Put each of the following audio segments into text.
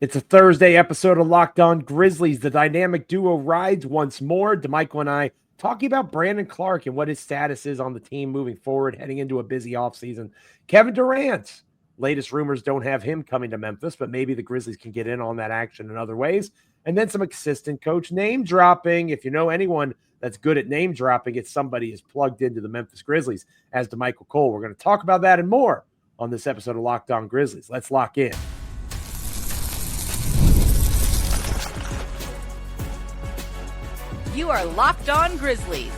It's a Thursday episode of Locked On Grizzlies. The dynamic duo rides once more. Damichael and I talking about Brandon Clarke and what his status is on the team moving forward, heading into a busy offseason. Kevin Durant. Latest rumors don't have him coming to Memphis, but maybe the Grizzlies can get in on that action in other ways. And then some assistant coach name dropping. If you know anyone that's good at name dropping, it's somebody who's plugged into the Memphis Grizzlies as Damichael Cole. We're going to talk about that and more on this episode of Locked On Grizzlies. Let's lock in. You are Locked On Grizzlies,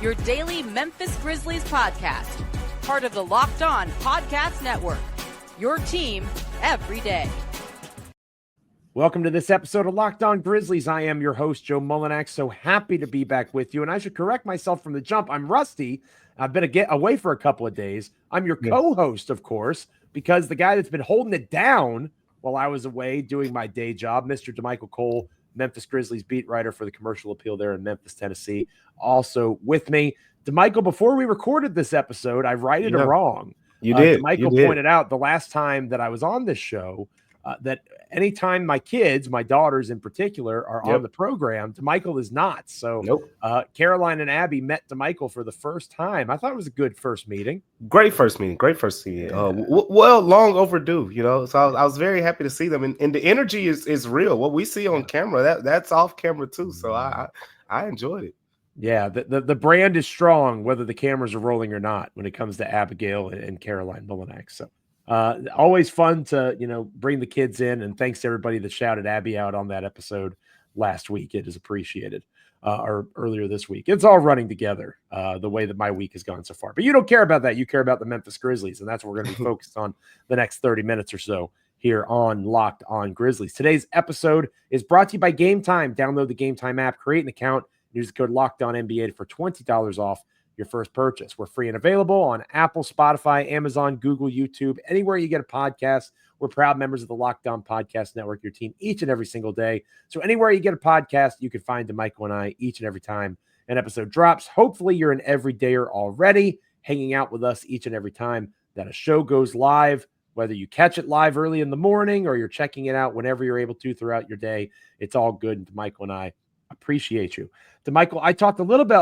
your daily Memphis Grizzlies podcast, part of the Locked On Podcast Network, your team every day. Welcome to this episode of Locked On Grizzlies. I am your host, Joe Mullinax. So happy to be back with you. And I should correct myself from the jump. I'm rusty. I've been away for a couple of days. I'm your co-host, of course, because the guy that's been holding it down while I was away doing my day job, Mr. Damichael Cole, Memphis Grizzlies beat writer for the Commercial Appeal there in Memphis, Tennessee, also with me. Damichael, before we recorded this episode, I righted it wrong. You did. Damichael pointed out the last time that I was on this show that anytime my kids, my daughters in particular, are on the program, Damichael is not. So Caroline and Abby met Damichael for the first time. I thought it was a good first meeting. Great first meeting. Well, long overdue, So I was very happy to see them. And the energy is real. What we see on camera, that's off camera too. So I enjoyed it. Yeah, the brand is strong, whether the cameras are rolling or not, when it comes to Abigail and Caroline Mullinax. So always fun to, bring the kids in, and thanks to everybody that shouted Abby out on that episode last week. It is appreciated. Or earlier this week. It's all running together the way that my week has gone so far. But you don't care about that. You care about the Memphis Grizzlies, and that's what we're going to be focused on the next 30 minutes or so here on Locked On Grizzlies. Today's episode is brought to you by Game Time. Download the Game Time app, create an account, use the code LOCKEDONNBA for $20 off your first purchase. We're free and available on Apple, Spotify, Amazon, Google, YouTube, anywhere you get a podcast. We're proud members of the Locked On Podcast Network, your team each and every single day. So anywhere you get a podcast, you can find Damichael and I each and every time an episode drops. Hopefully you're an everydayer already, hanging out with us each and every time that a show goes live, whether you catch it live early in the morning or you're checking it out whenever you're able to throughout your day. It's all good. And Damichael and I appreciate you. Damichael, I talked a little bit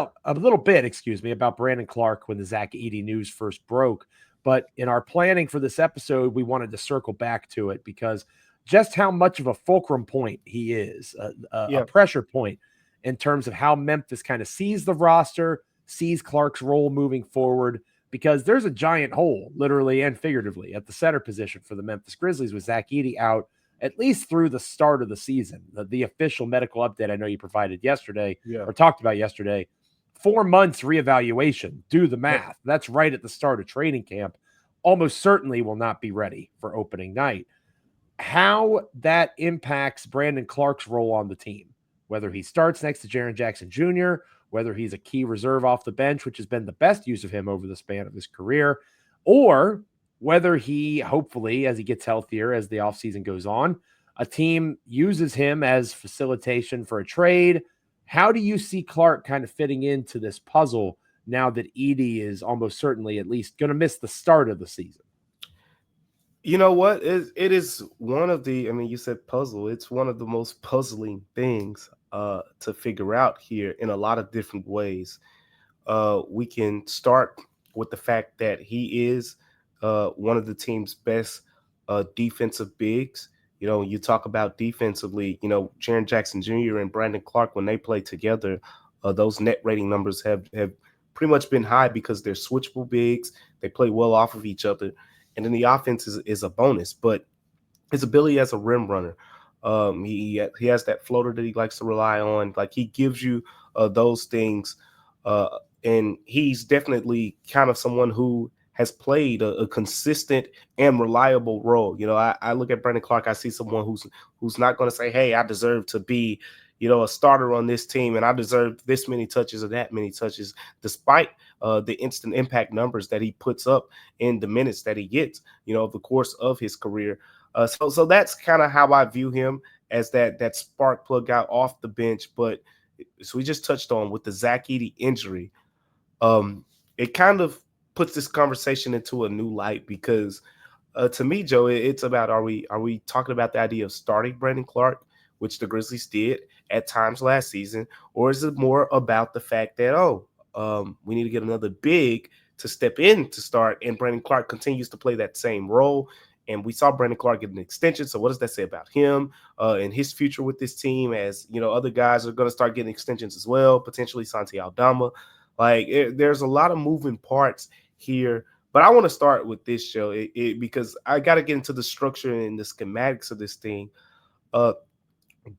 about Brandon Clarke when the Zach Edey news first broke. But in our planning for this episode, we wanted to circle back to it because just how much of a fulcrum point he is, a pressure point in terms of how Memphis kind of sees the roster, sees Clarke's role moving forward, because there's a giant hole, literally and figuratively, at the center position for the Memphis Grizzlies with Zach Edey out at least through the start of the season. The official medical update I know you provided yesterday or talked about yesterday, 4 months reevaluation. Do the math. That's right at the start of training camp. Almost certainly will not be ready for opening night. How that impacts Brandon Clarke's role on the team, whether he starts next to Jaren Jackson Jr., whether he's a key reserve off the bench, which has been the best use of him over the span of his career, or whether he, hopefully, as he gets healthier, as the offseason goes on, a team uses him as facilitation for a trade. How do you see Clarke kind of fitting into this puzzle now that Edey is almost certainly at least going to miss the start of the season? You know what? It is one of the, you said puzzle. It's one of the most puzzling things to figure out here in a lot of different ways. We can start with the fact that he is one of the team's best defensive bigs. You talk about defensively, Jaren Jackson Jr. and Brandon Clarke, when they play together, those net rating numbers have pretty much been high because they're switchable bigs. They play well off of each other. And then the offense is a bonus. But his ability as a rim runner, he has that floater that he likes to rely on. Like, he gives you those things. And he's definitely kind of someone who has played a consistent and reliable role. I look at Brandon Clarke, I see someone who's not going to say, hey, I deserve to be, a starter on this team, and I deserve this many touches or that many touches, despite the instant impact numbers that he puts up in the minutes that he gets, over the course of his career. So that's kind of how I view him, as that spark plug out off the bench. But so we just touched on with the Zach Edey injury, it kind of puts this conversation into a new light, because To me, Joe, it's about are we talking about the idea of starting Brandon Clarke, which the Grizzlies did at times last season, or is it more about the fact that we need to get another big to step in to start, and Brandon Clarke continues to play that same role, and we saw Brandon Clarke get an extension. So what does that say about him and his future with this team? As you know, other guys are going to start getting extensions as well, potentially Santi Aldama. There's a lot of moving parts here. But I want to start with this show because I got to get into the structure and the schematics of this thing.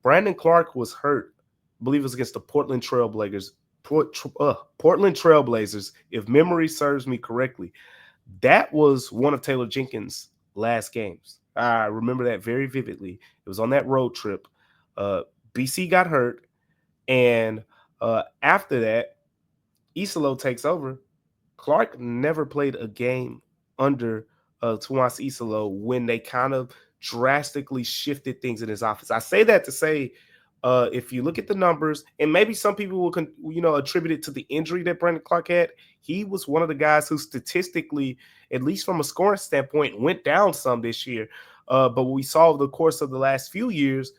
Brandon Clarke was hurt, I believe it was against the Portland Trailblazers. Portland Trailblazers, if memory serves me correctly. That was one of Taylor Jenkins' last games. I remember that very vividly. It was on that road trip. BC got hurt, and after that, Isolo takes over. Clarke never played a game under Tomas Isolo when they kind of drastically shifted things in his offense. I say that to say, if you look at the numbers, and maybe some people will, attribute it to the injury that Brandon Clarke had. He was one of the guys who statistically, at least from a scoring standpoint, went down some this year. But we saw over the course of the last few years,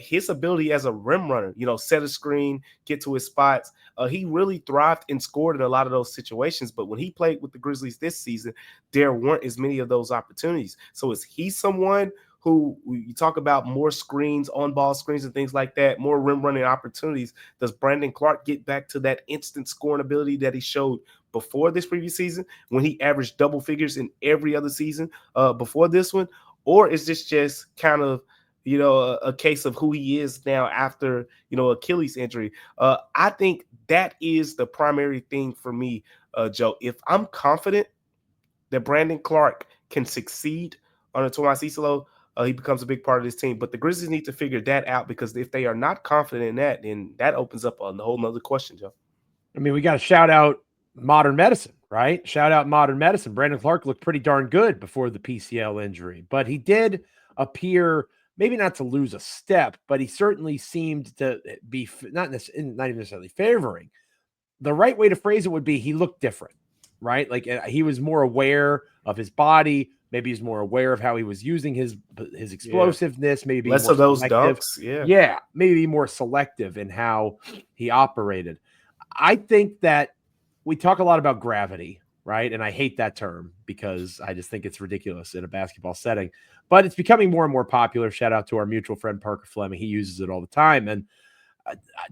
his ability as a rim runner, set a screen, get to his spots. He really thrived and scored in a lot of those situations. But when he played with the Grizzlies this season, there weren't as many of those opportunities. So is he someone who, you talk about more screens, on-ball screens and things like that, more rim running opportunities? Does Brandon Clarke get back to that instant scoring ability that he showed before this previous season when he averaged double figures in every other season before this one? Or is this just kind of a case of who he is now after, Achilles injury? I think that is the primary thing for me, Joe. If I'm confident that Brandon Clarke can succeed under Tomas Isolo, he becomes a big part of this team. But the Grizzlies need to figure that out, because if they are not confident in that, then that opens up a whole nother question, Joe. I mean, we got to shout out modern medicine, right? Shout out modern medicine. Brandon Clarke looked pretty darn good before the PCL injury, but he did appear maybe not to lose a step, but he certainly seemed to be not even necessarily favoring. The right way to phrase it would be he looked different, right? Like he was more aware of his body. Maybe he's more aware of how he was using his explosiveness. Maybe less of those dunks. Yeah. Maybe more selective in how he operated. I think that we talk a lot about gravity, right? And I hate that term because I just think it's ridiculous in a basketball setting, but it's becoming more and more popular. Shout out to our mutual friend, Parker Fleming. He uses it all the time. And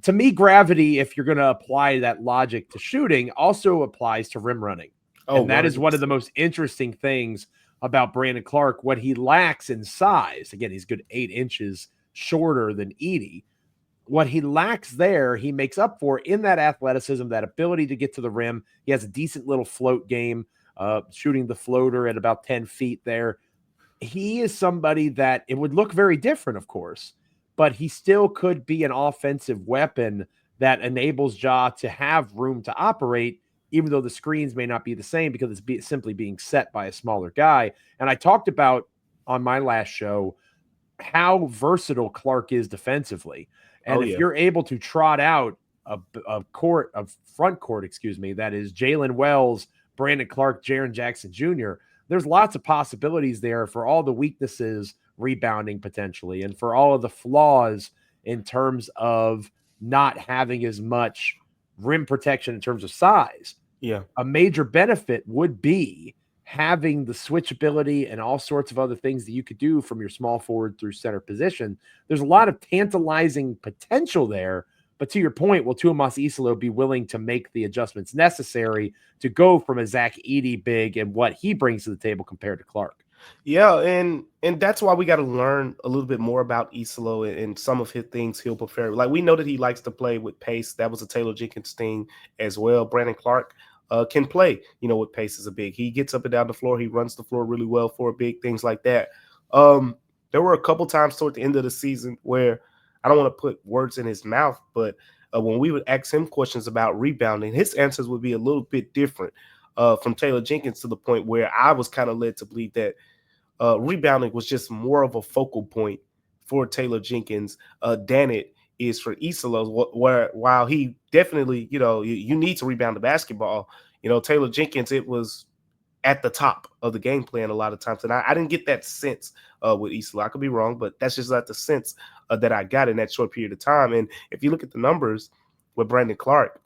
to me, gravity, if you're going to apply that logic to shooting, also applies to rim running. And that 100%. Is one of the most interesting things about Brandon Clarke. What he lacks in size, again, he's good 8 inches shorter than Edey. What he lacks there, he makes up for in that athleticism, that ability to get to the rim. He has a decent little float game, shooting the floater at about 10 feet there. He is somebody that it would look very different, of course, but he still could be an offensive weapon that enables Ja to have room to operate, even though the screens may not be the same because it's simply being set by a smaller guy. And I talked about on my last show how versatile Clarke is defensively. And if you're able to trot out a front court, that is Jalen Wells, Brandon Clarke, Jaren Jackson Jr., there's lots of possibilities there for all the weaknesses, rebounding potentially, and for all of the flaws in terms of not having as much rim protection in terms of size. Yeah. A major benefit would be having the switchability and all sorts of other things that you could do from your small forward through center position. There's a lot of tantalizing potential there, but to your point, will Tomas Isolo be willing to make the adjustments necessary to go from a Zach Edey big and what he brings to the table compared to Clarke? Yeah, and that's why we got to learn a little bit more about Isolo and some of his things he'll prefer. Like, we know that he likes to play with pace. That was a Taylor Jenkins thing as well. Brandon Clarke can play, with pace as a big. He gets up and down the floor. He runs the floor really well for a big, things like that. There were a couple times toward the end of the season where, I don't want to put words in his mouth, but when we would ask him questions about rebounding, his answers would be a little bit different from Taylor Jenkins, to the point where I was kind of led to believe that rebounding was just more of a focal point for Taylor Jenkins than it is for Isolo, where while he definitely, you need to rebound the basketball, Taylor Jenkins, it was at the top of the game plan a lot of times. And I didn't get that sense with Isla. I could be wrong, but that's just not the sense that I got in that short period of time. And if you look at the numbers with Brandon Clarke,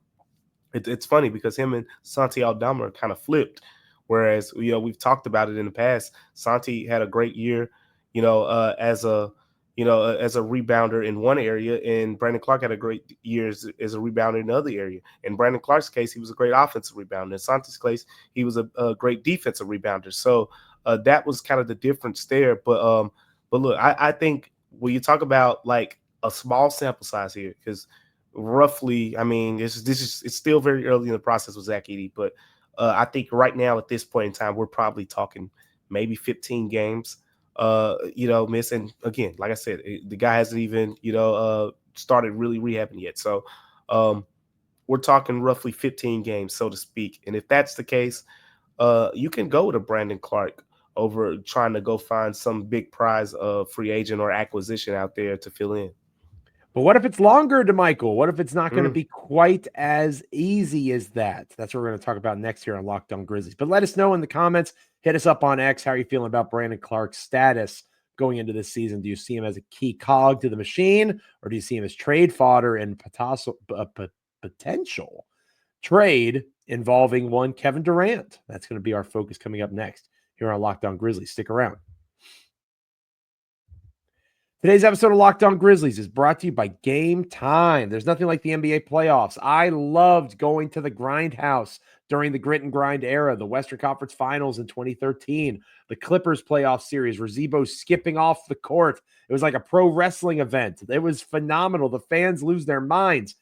it's funny because him and Santi Aldama kind of flipped. Whereas, we've talked about it in the past. Santi had a great year, as a rebounder in one area, and Brandon Clarke had a great year as a rebounder in another area. In Brandon Clarke's case, he was a great offensive rebounder. In Santi's case, he was a great defensive rebounder. So that was kind of the difference there. But look, I think when you talk about like a small sample size here, because roughly, I mean, it's still very early in the process with Zach Edey, but I think right now at this point in time, we're probably talking maybe 15 games. Miss. And again, like I said, the guy hasn't even, started really rehabbing yet. So we're talking roughly 15 games, so to speak. And if that's the case, you can go to Brandon Clarke over trying to go find some big prize of free agent or acquisition out there to fill in. But what if it's longer, Damichael? What if it's not going to be quite as easy as that? That's what we're going to talk about next here on Locked On Grizzlies. But let us know in the comments. Hit us up on X. How are you feeling about Brandon Clarke's status going into this season? Do you see him as a key cog to the machine, or do you see him as trade fodder and potential trade involving one Kevin Durant? That's going to be our focus coming up next here on Locked On Grizzlies. Stick around. Today's episode of Locked On Grizzlies is brought to you by Game Time. There's nothing like the NBA playoffs. I loved going to the grindhouse during the grit and grind era, the Western Conference Finals in 2013, the Clippers playoff series where Zebo's skipping off the court. It was like a pro wrestling event. It was phenomenal. The fans lose their minds.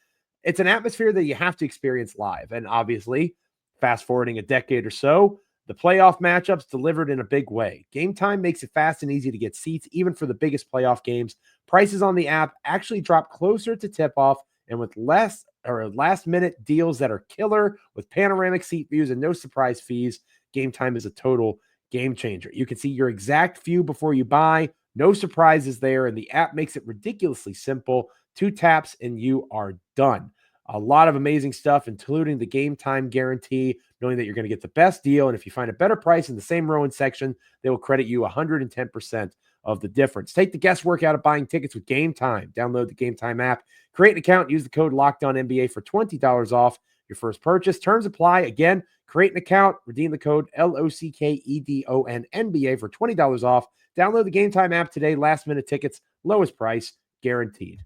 It's an atmosphere that you have to experience live. And obviously, fast forwarding a decade or so, the playoff matchups delivered in a big way. Game Time makes it fast and easy to get seats, even for the biggest playoff games. Prices on the app actually drop closer to tip-off, and with last-minute deals that are killer, with panoramic seat views and no surprise fees, Game Time is a total game changer. You can see your exact view before you buy, no surprises there, and the app makes it ridiculously simple. 2 taps and you are done. A lot of amazing stuff, including the Game Time guarantee, knowing that you're going to get the best deal. And if you find a better price in the same row and section, they will credit you 110% of the difference. Take the guesswork out of buying tickets with Game Time. Download the Game Time app, create an account, use the code LOCKEDONNBA for $20 off your first purchase. Terms apply. Again, create an account, redeem the code LOCKEDONNBA for $20 off. Download the Game Time app today. Last minute tickets, lowest price guaranteed.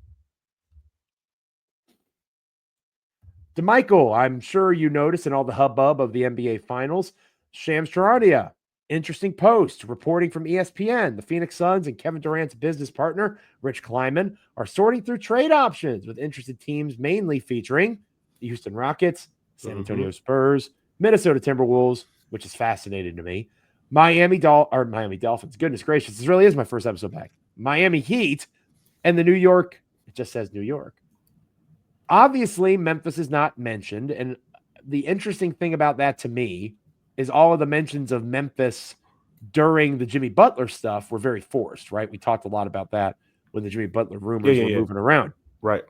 Damichael, I'm sure you noticed in all the hubbub of the NBA Finals, Shams Charania, interesting post reporting from ESPN. The Phoenix Suns and Kevin Durant's business partner, Rich Kleiman, are sorting through trade options with interested teams, mainly featuring the Houston Rockets, San Antonio Spurs, Minnesota Timberwolves, which is fascinating to me, Miami Dolphins. Goodness gracious, this really is my first episode back. Miami Heat and the New York, it just says New York. Obviously, Memphis is not mentioned, and the interesting thing about that to me is all of the mentions of Memphis during the Jimmy Butler stuff were very forced, right? We talked a lot about that when the Jimmy Butler rumors were moving around. Right.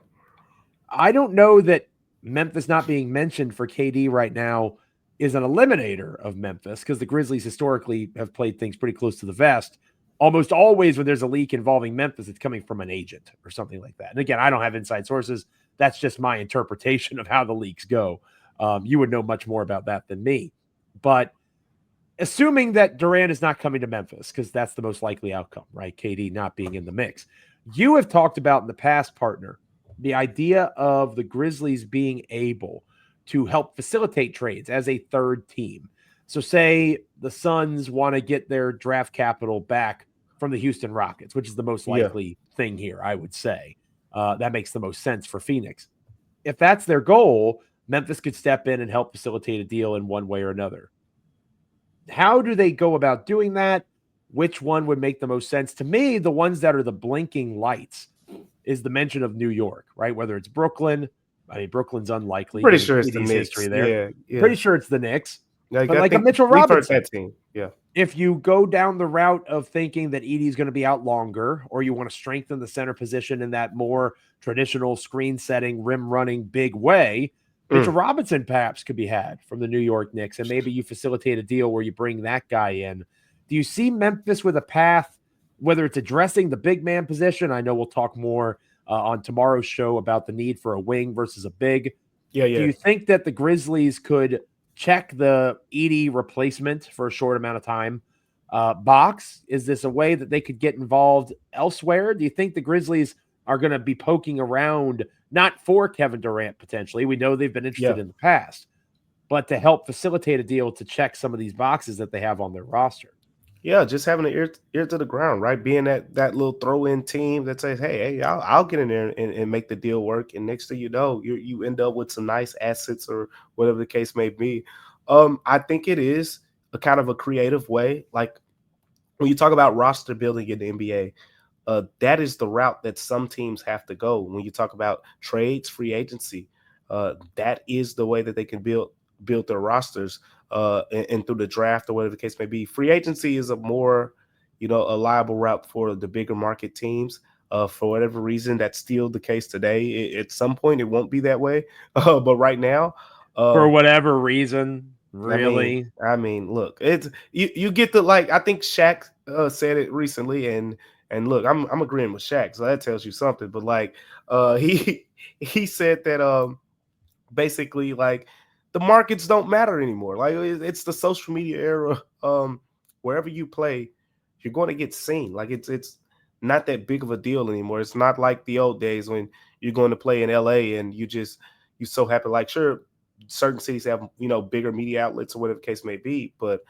I don't know that Memphis not being mentioned for KD right now is an eliminator of Memphis, because the Grizzlies historically have played things pretty close to the vest. Almost always when there's a leak involving Memphis, it's coming from an agent or something like that. And again, I don't have inside sources. That's just my interpretation of how the leaks go. You would know much more about that than me. But assuming that Durant is not coming to Memphis, because that's the most likely outcome, right? KD not being in the mix. You have talked about in the past, partner, the idea of the Grizzlies being able to help facilitate trades as a third team. So say the Suns want to get their draft capital back from the Houston Rockets, which is the most likely thing here, I would say. That makes the most sense for Phoenix. If that's their goal, Memphis could step in and help facilitate a deal in one way or another. How do they go about doing that? Which one would make the most sense? To me, the ones that are the blinking lights is the mention of New York, right? Whether it's Brooklyn. I mean, Brooklyn's unlikely. Pretty sure it's the KD's Knicks. history there. Yeah. Pretty sure it's the Knicks. Like, but like a Mitchell Robinson. That team. Yeah. If you go down the route of thinking that Edey's going to be out longer, or you want to strengthen the center position in that more traditional screen setting, rim running big way, Mitchell Robinson perhaps could be had from the New York Knicks, and maybe you facilitate a deal where you bring that guy in. Do you see Memphis with a path, whether it's addressing the big man position? I know we'll talk more on tomorrow's show about the need for a wing versus a big. Yeah, Do yeah. you think that the Grizzlies could check the Edey replacement for a short amount of time box? Is this a way that they could get involved elsewhere? Do you think the Grizzlies are going to be poking around, not for Kevin Durant potentially? We know they've been interested Yeah. in the past, but to help facilitate a deal to check some of these boxes that they have on their roster. Yeah, just having an ear to the ground, right? Being that little throw-in team that says, "Hey, I'll get in there and make the deal work." And next thing you know, you end up with some nice assets or whatever the case may be. I think it is a kind of a creative way. Like when you talk about roster building in the NBA, that is the route that some teams have to go. When you talk about trades, free agency, that is the way that they can build their rosters. And through the draft or whatever the case may be. Free agency is a more, a liable route for the bigger market teams. For whatever reason, that's still the case today. At some point, it won't be that way. But right now, for whatever reason, really. I mean, look, it's you get the I think Shaq said it recently, and look, I'm agreeing with Shaq, so that tells you something. But he said that basically the markets don't matter anymore. It's the social media era. Wherever you play, you're going to get seen. It's not that big of a deal anymore. It's not like the old days when you're going to play in LA and you so happen. Sure, certain cities have bigger media outlets or whatever the case may be, but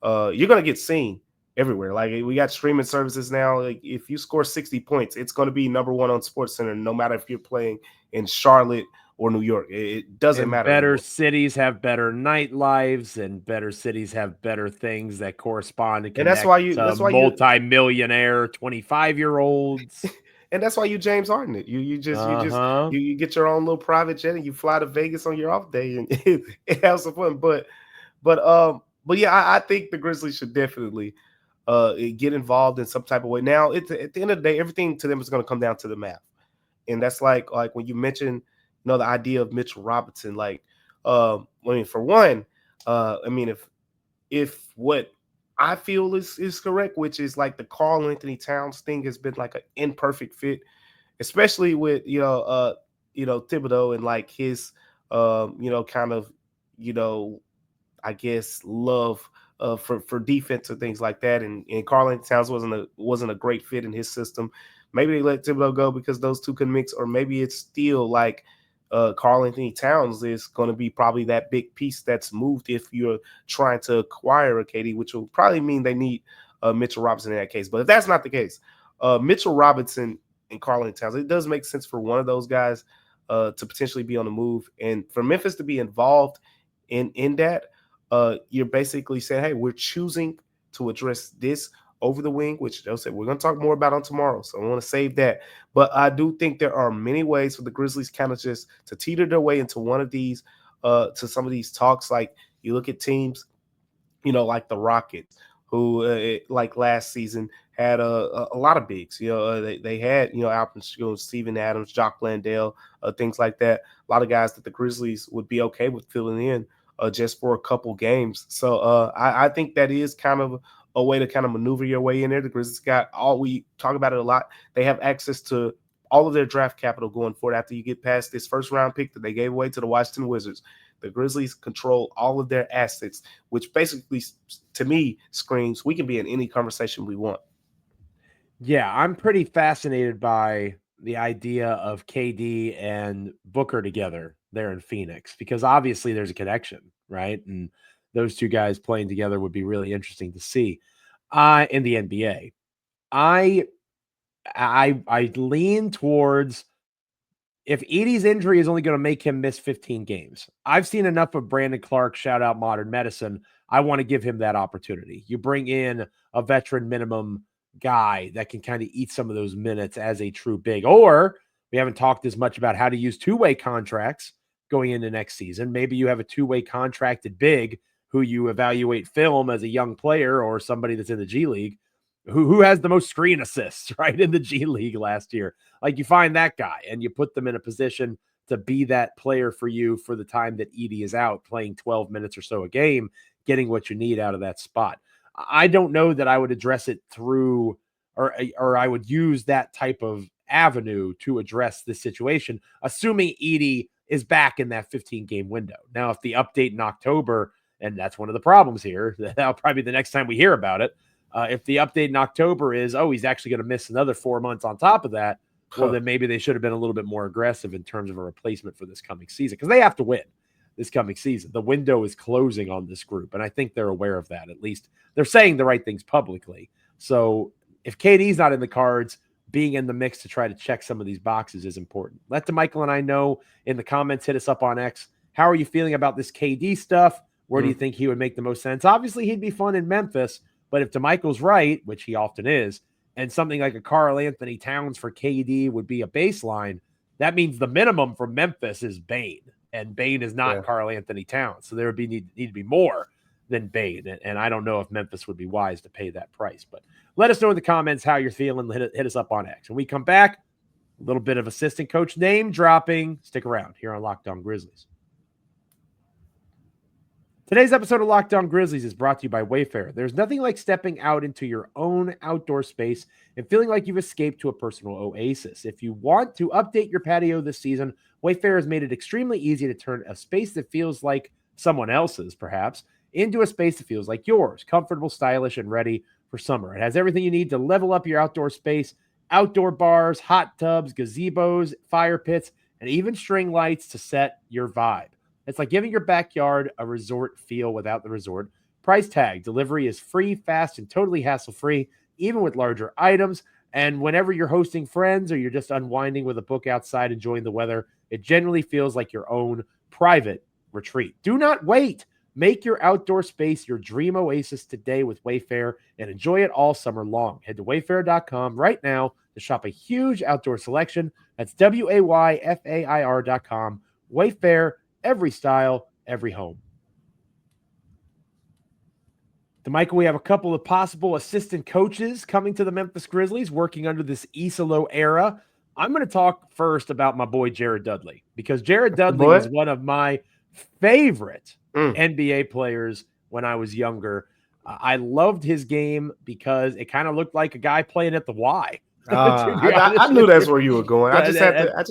you're going to get seen everywhere. We got streaming services now. If you score 60 points, it's going to be number one on SportsCenter, no matter if you're playing in Charlotte or New York. It doesn't matter. Better anymore. cities have better nightlives, and better cities have better things that correspond and that's why you multi-millionaire 25-year-olds. And that's why you James Harden it. You get your own little private jet and you fly to Vegas on your off day and it have some fun. But yeah, I think the Grizzlies should definitely get involved in some type of way. Now, at the end of the day, everything to them is going to come down to the math, and that's like when you mention the idea of Mitchell Robinson. For one, if what I feel is correct, which is the Karl Anthony Towns thing has been an imperfect fit, especially with Thibodeau and his kind of I guess love for defense and things like that, and Karl Anthony Towns wasn't a great fit in his system. Maybe they let Thibodeau go because those two can mix, or maybe it's still Karl Anthony Towns is going to be probably that big piece that's moved if you're trying to acquire a KD, which will probably mean they need Mitchell Robinson in that case. But if that's not the case, Mitchell Robinson and Karl Anthony Towns, it does make sense for one of those guys to potentially be on the move, and for Memphis to be involved in that. You're basically saying, hey, we're choosing to address this over the wing, which they'll say we're going to talk more about on tomorrow. So I want to save that. But I do think there are many ways for the Grizzlies kind of just to teeter their way into one of these, to some of these talks. You look at teams, like the Rockets, who last season had a lot of bigs. They had, Alvin Jones, Steven Adams, Jock Landale, things like that. A lot of guys that the Grizzlies would be okay with filling in just for a couple games. So I think that is kind of a way to kind of maneuver your way in there. The Grizzlies we talk about it a lot. They have access to all of their draft capital going forward after you get past this first round pick that they gave away to the Washington Wizards. The Grizzlies control all of their assets, which basically, to me, screams we can be in any conversation we want. Yeah, I'm pretty fascinated by the idea of KD and Booker together there in Phoenix, because obviously there's a connection, right? And those two guys playing together would be really interesting to see. In the NBA, I lean towards, if Edey's injury is only going to make him miss 15 games, I've seen enough of Brandon Clarke, shout out Modern Medicine. I want to give him that opportunity. You bring in a veteran minimum guy that can kind of eat some of those minutes as a true big. Or we haven't talked as much about how to use two-way contracts going into next season. Maybe you have a two-way contracted big who you evaluate film as a young player or somebody that's in the G League who has the most screen assists, right, in the G League last year. You find that guy and you put them in a position to be that player for you for the time that Edie is out, playing 12 minutes or so a game, getting what you need out of that spot. I don't know that I would address it through or I would use that type of avenue to address this situation, assuming Edie is back in that 15-game window. Now, if the update in October, and that's one of the problems here, that'll probably be the next time we hear about it. If the update in October is, he's actually going to miss another 4 months on top of that, well, then maybe they should have been a little bit more aggressive in terms of a replacement for this coming season, because they have to win this coming season. The window is closing on this group, and I think they're aware of that. At least they're saying the right things publicly. So if KD's not in the cards, being in the mix to try to check some of these boxes is important. Let Damichael and I know in the comments. Hit us up on X. How are you feeling about this KD stuff? Where do you think he would make the most sense? Obviously, he'd be fun in Memphis, but if Damichael's right, which he often is, and something like a Karl Anthony Towns for KD would be a baseline, that means the minimum for Memphis is Bane, and Bane is not Karl Anthony Towns. So there would need to be more than Bane, and I don't know if Memphis would be wise to pay that price. But let us know in the comments how you're feeling. Hit us up on X. When we come back, a little bit of assistant coach name dropping. Stick around here on Locked On Grizzlies. Today's episode of Locked On Grizzlies is brought to you by WayFair. There's nothing like stepping out into your own outdoor space and feeling like you've escaped to a personal oasis. If you want to update your patio this season, WayFair has made it extremely easy to turn a space that feels like someone else's, perhaps, into a space that feels like yours, comfortable, stylish, and ready for summer. It has everything you need to level up your outdoor space: outdoor bars, hot tubs, gazebos, fire pits, and even string lights to set your vibe. It's like giving your backyard a resort feel without the resort price tag. Delivery is free, fast, and totally hassle-free, even with larger items. And whenever you're hosting friends or you're just unwinding with a book outside, enjoying the weather, it generally feels like your own private retreat. Do not wait. Make your outdoor space your dream oasis today with WayFair and enjoy it all summer long. Head to wayfair.com right now to shop a huge outdoor selection. That's WAYFAIR.com. WayFair. Every style, every home. Damichael, we have a couple of possible assistant coaches coming to the Memphis Grizzlies working under this Isolo era. I'm going to talk first about my boy Jared Dudley, because Jared Dudley was one of my favorite NBA players when I was younger. I loved his game because it kind of looked like a guy playing at the Y. I knew that's where you were going. I just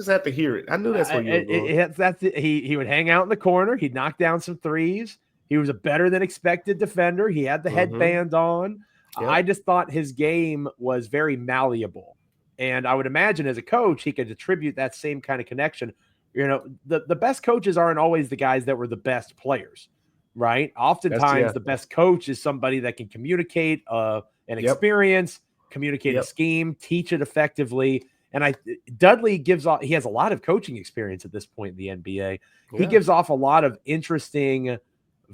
had to hear it. I knew that's where you were going. He would hang out in the corner. He'd knock down some threes. He was a better than expected defender. He had the headband on. Yep. I just thought his game was very malleable. And I would imagine as a coach, he could attribute that same kind of connection. You know, the best coaches aren't always the guys that were the best players, right? Oftentimes the best coach is somebody that can communicate an experience, communicate a scheme, teach it effectively. And Dudley he has a lot of coaching experience at this point in the NBA. Yeah. He gives off a lot of interesting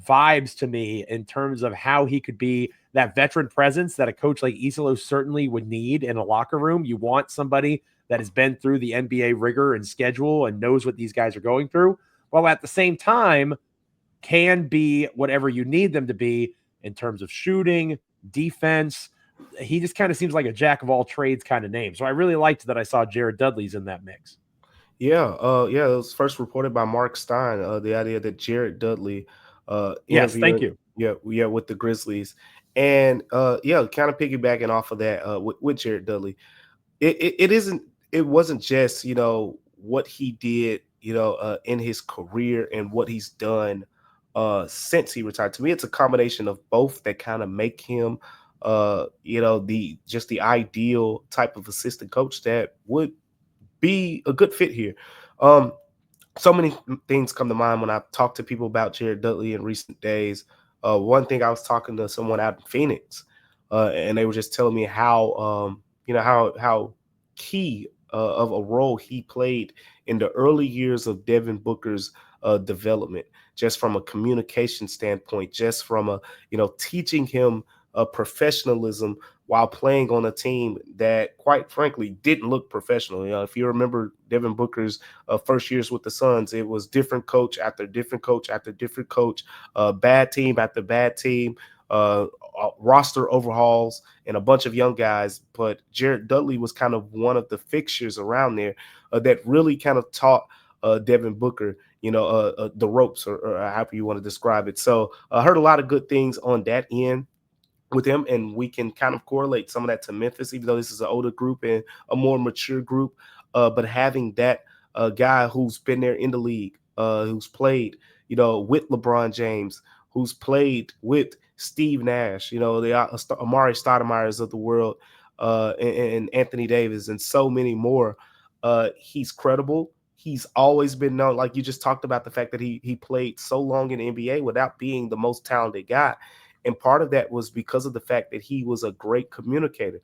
vibes to me in terms of how he could be that veteran presence that a coach like Isolo certainly would need in a locker room. You want somebody that has been through the NBA rigor and schedule and knows what these guys are going through, while at the same time can be whatever you need them to be in terms of shooting, defense. He just kind of seems like a jack of all trades kind of name. So I really liked that I saw Jared Dudley's in that mix. Yeah. It was first reported by Mark Stein, the idea that Jared Dudley yes, thank you. Yeah, with the Grizzlies. And kind of piggybacking off of that with Jared Dudley, it wasn't just, what he did, in his career and what he's done since he retired. To me, it's a combination of both that kind of make him the ideal type of assistant coach that would be a good fit here. So many things come to mind when I talk to people about Jared Dudley in recent days. One thing, I was talking to someone out in Phoenix, and they were just telling me how key of a role he played in the early years of Devin Booker's development, just from a communication standpoint, just from teaching him professionalism while playing on a team that, quite frankly, didn't look professional. If you remember Devin Booker's first years with the Suns, it was different coach after different coach after different coach, bad team after bad team, roster overhauls, and a bunch of young guys. But Jared Dudley was kind of one of the fixtures around there that really kind of taught Devin Booker, the ropes or however you want to describe it. So I heard a lot of good things on that end with him, and we can kind of correlate some of that to Memphis, even though this is an older group and a more mature group. But having that guy who's been there in the league, who's played, with LeBron James, who's played with Steve Nash, the Amari Stoudemire's of the world, and Anthony Davis, and so many more. He's credible. He's always been known, like you just talked about, the fact that he played so long in the NBA without being the most talented guy. And part of that was because of the fact that he was a great communicator.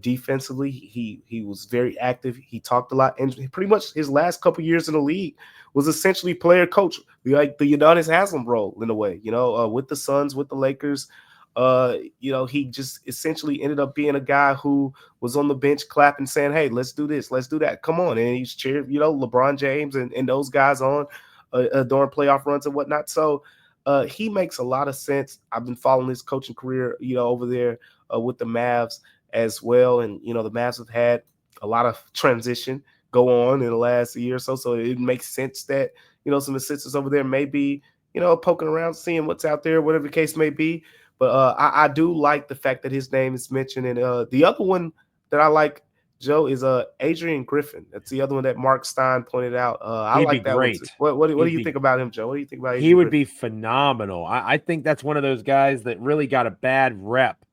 Defensively, he was very active. He talked a lot, and pretty much his last couple years in the league was essentially player coach, like the Udonis Haslem role in a way. With the Suns, with the Lakers. He just essentially ended up being a guy who was on the bench clapping, saying, "Hey, let's do this, let's do that. Come on!" And he's cheered, LeBron James and those guys on during playoff runs and whatnot. So. He makes a lot of sense. I've been following his coaching career, over there with the Mavs as well. And, the Mavs have had a lot of transition go on in the last year or so. So it makes sense that, some assistants over there may be, poking around, seeing what's out there, whatever the case may be. But I do like the fact that his name is mentioned. And the other one that I like, Joe, is Adrian Griffin. That's the other one that Mark Stein pointed out. I like that one too. What do you think about him, Joe? What do you think about Adrian He would Griffin? be phenomenal. I think that's one of those guys that really got a bad rep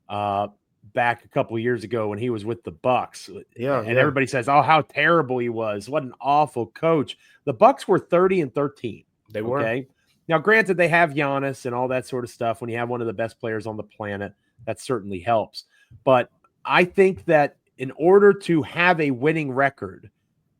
back a couple of years ago when he was with the Bucks. Everybody says, "Oh, how terrible he was! What an awful coach." The Bucks were 30-13. They were. Okay. Now, granted, they have Giannis and all that sort of stuff. When you have one of the best players on the planet, that certainly helps. But I think that in order to have a winning record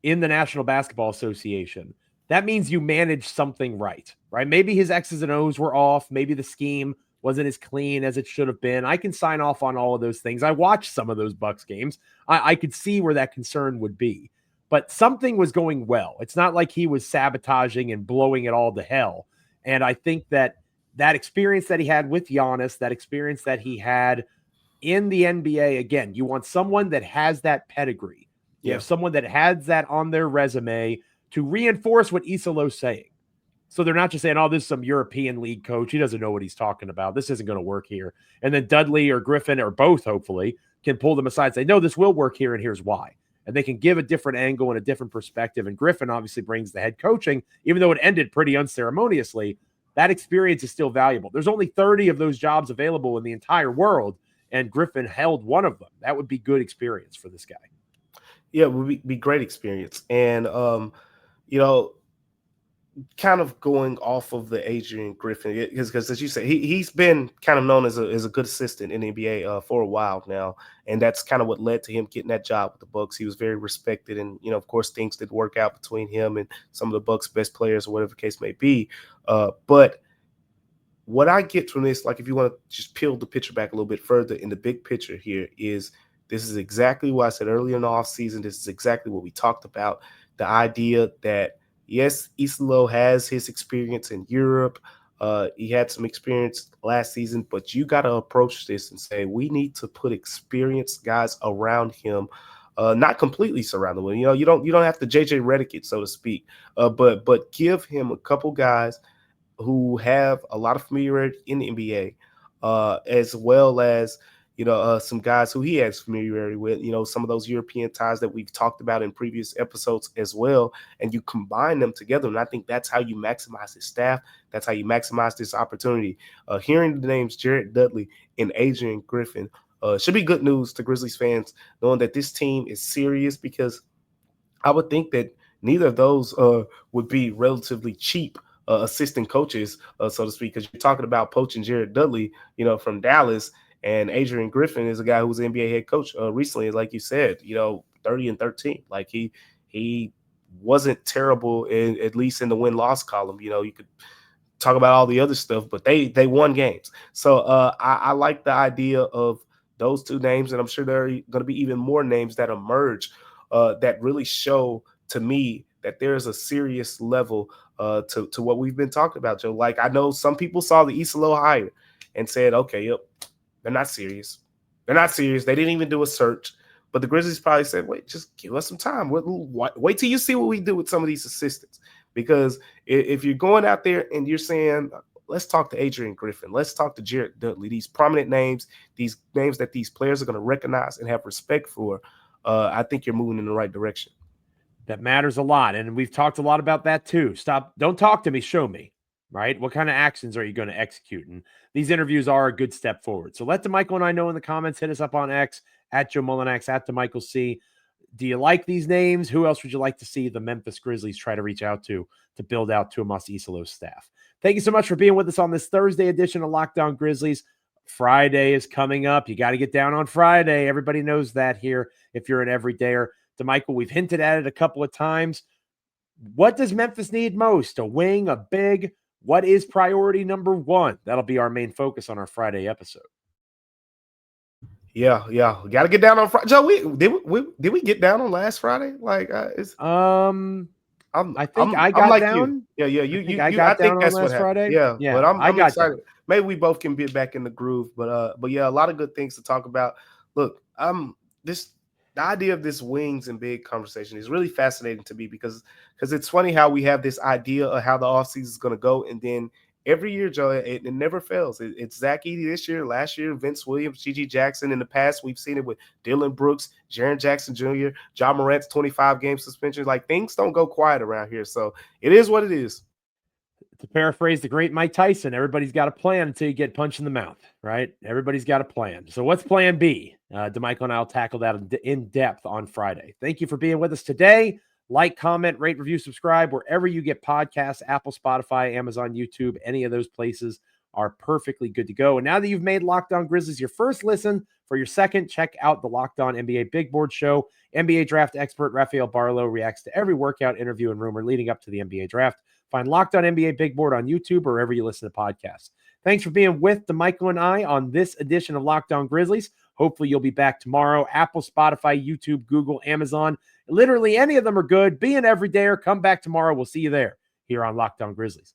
in the National Basketball Association, that means you manage something right? Maybe his X's and O's were off. Maybe the scheme wasn't as clean as it should have been. I can sign off on all of those things. I watched some of those Bucks games. I could see where that concern would be. But something was going well. It's not like he was sabotaging and blowing it all to hell. And I think that experience that he had with Giannis, that experience that he had in the NBA, again, you want someone that has that pedigree. You have someone that has that on their resume to reinforce what Isolo's saying. So they're not just saying, "Oh, this is some European league coach. He doesn't know what he's talking about. This isn't going to work here." And then Dudley or Griffin or both, hopefully, can pull them aside and say, "No, this will work here, and here's why." And they can give a different angle and a different perspective. And Griffin obviously brings the head coaching, even though it ended pretty unceremoniously. That experience is still valuable. There's only 30 of those jobs available in the entire world, and Griffin held one of them. That would be good experience for this guy. Yeah, it would be great experience. And, kind of going off of the Adrian Griffin, because as you say, he's been kind of known as a good assistant in the NBA for a while now. And that's kind of what led to him getting that job with the Bucks. He was very respected. And, of course, things did work out between him and some of the Bucks' best players or whatever the case may be. But what I get from this, like if you want to just peel the picture back a little bit further in the big picture here, is this is exactly what I said earlier in the offseason. This is exactly what we talked about. The idea that, yes, Isolo has his experience in Europe. He had some experience last season, but you got to approach this and say, we need to put experienced guys around him, not completely surround him. You don't have to JJ Redick it, so to speak, but give him a couple guys who have a lot of familiarity in the NBA, as well as some guys who he has familiarity with, some of those European ties that we've talked about in previous episodes as well. And you combine them together. And I think that's how you maximize his staff. That's how you maximize this opportunity. Hearing the names Jared Dudley and Adrian Griffin should be good news to Grizzlies fans, knowing that this team is serious, because I would think that neither of those would be relatively cheap assistant coaches, so to speak, because you're talking about poaching Jared Dudley, from Dallas. And Adrian Griffin is a guy who was NBA head coach recently, like you said, 30-13. Like he wasn't terrible, at least in the win-loss column. You could talk about all the other stuff, but they won games. So I like the idea of those two names, and I'm sure there are going to be even more names that emerge that really show to me that there's a serious level to what we've been talking about, Joe. Like, I know some people saw the Isolo hire and said, okay, yep, they're not serious. They're not serious. They didn't even do a search. But the Grizzlies probably said, wait, just give us some time. Wait till you see what we do with some of these assistants. Because if you're going out there and you're saying, let's talk to Adrian Griffin, let's talk to Jared Dudley, these prominent names, these names that these players are going to recognize and have respect for, I think you're moving in the right direction. That matters a lot. And we've talked a lot about that too. Don't talk to me, show me, right? What kind of actions are you going to execute? And these interviews are a good step forward. So let Damichael and I know in the comments. Hit us up on X, at Joe Mullinax, at Damichael C. Do you like these names? Who else would you like to see the Memphis Grizzlies try to reach out to build out Tuomas Isilos's staff? Thank you so much for being with us on this Thursday edition of Locked On Grizzlies. Friday is coming up. You got to get down on Friday. Everybody knows that here if you're an everydayer. Damichael, we've hinted at it a couple of times. What does Memphis need most? A wing, a big? What is priority number one? That'll be our main focus on our Friday episode. Yeah. We got to get down on Friday. Joe, did we get down on last Friday? Like, I think I got down. You. Yeah. I got think down that's on what last happened. Friday. Yeah. But I'm excited. Down. Maybe we both can get back in the groove. But yeah, a lot of good things to talk about. Look, the idea of this wings and big conversation is really fascinating to me because it's funny how we have this idea of how the offseason is going to go. And then every year, Joe, it never fails. It's Zach Edey this year, last year, Vince Williams, Gigi Jackson. In the past, we've seen it with Dylan Brooks, Jaren Jackson Jr., John Morant's 25-game suspension. Like, things don't go quiet around here. So it is what it is. To paraphrase the great Mike Tyson, everybody's got a plan until you get punched in the mouth, right? Everybody's got a plan. So what's plan B? Damichael and I will tackle that in depth on Friday. Thank you for being with us today. Like, comment, rate, review, subscribe, wherever you get podcasts, Apple, Spotify, Amazon, YouTube, any of those places are perfectly good to go. And now that you've made Locked On Grizzlies your first listen, for your second, check out the Locked On NBA Big Board Show. NBA draft expert Rafael Barlow reacts to every workout, interview, and rumor leading up to the NBA draft. Find Locked On NBA Big Board on YouTube or wherever you listen to podcasts. Thanks for being with Damichael and I on this edition of Locked On Grizzlies. Hopefully you'll be back tomorrow. Apple, Spotify, YouTube, Google, Amazon. Literally any of them are good. Be an everydayer. Come back tomorrow. We'll see you there here on Locked On Grizzlies.